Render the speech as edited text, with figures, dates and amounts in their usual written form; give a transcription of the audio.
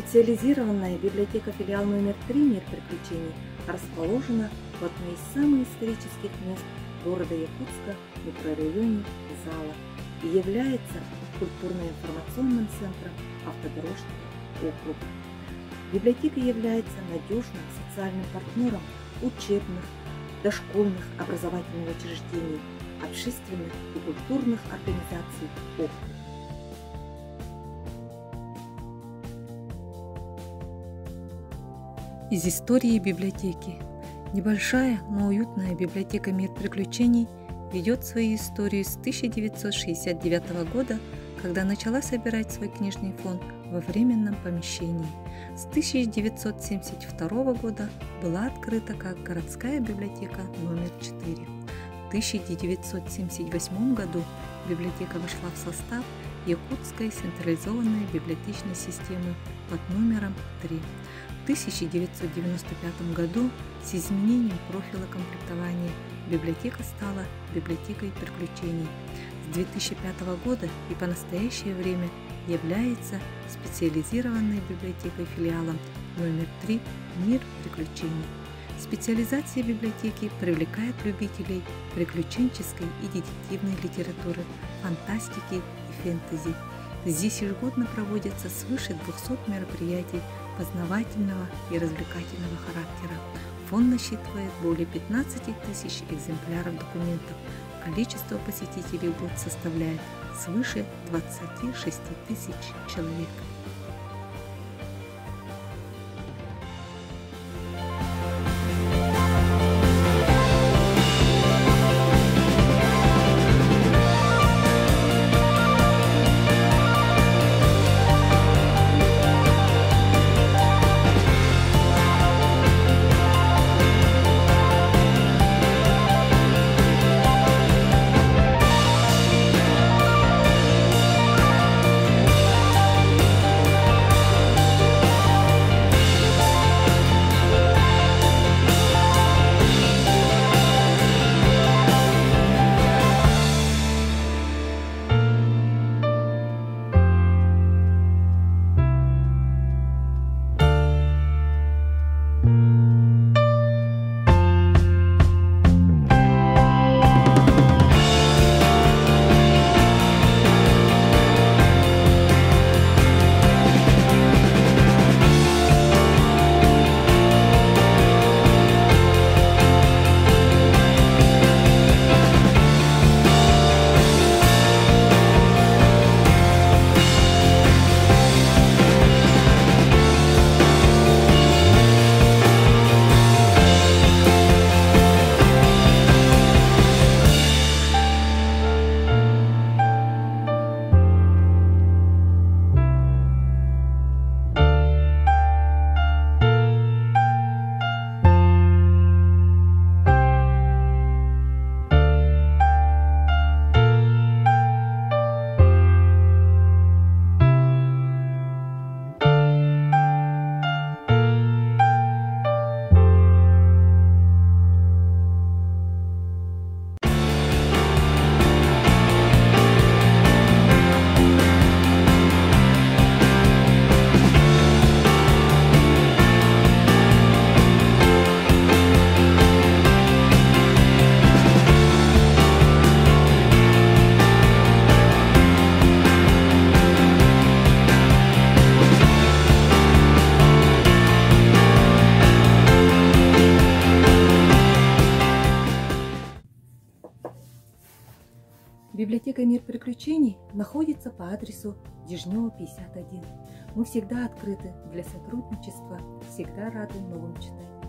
Специализированная библиотека-филиал номер 3 «Мир приключений» расположена в одной из самых исторических мест города Якутска, в микрорайоне Зала, и является культурно-информационным центром автодорожного округа. Библиотека является надежным социальным партнером учебных, дошкольных образовательных учреждений, общественных и культурных организаций округа. Из истории библиотеки. Небольшая, но уютная библиотека «Мир приключений» ведет свою историю с 1969 года, когда начала собирать свой книжный фонд во временном помещении. С 1972 года была открыта как городская библиотека номер 4. В 1978 году библиотека вошла в состав Якутской централизованной библиотечной системы под номером 3. В 1995 году с изменением профиля комплектования библиотека стала библиотекой приключений. С 2005 года и по настоящее время является специализированной библиотекой-филиалом номер 3 «Мир приключений». Специализация библиотеки привлекает любителей приключенческой и детективной литературы, фантастики и фэнтези. Здесь ежегодно проводятся свыше 200 мероприятий познавательного и развлекательного характера. Фонд насчитывает более 15 тысяч экземпляров документов. Количество посетителей в год составляет свыше 26 тысяч человек. Библиотека «Мир приключений» находится по адресу Дежнева, 51. Мы всегда открыты для сотрудничества, всегда рады новым читателям.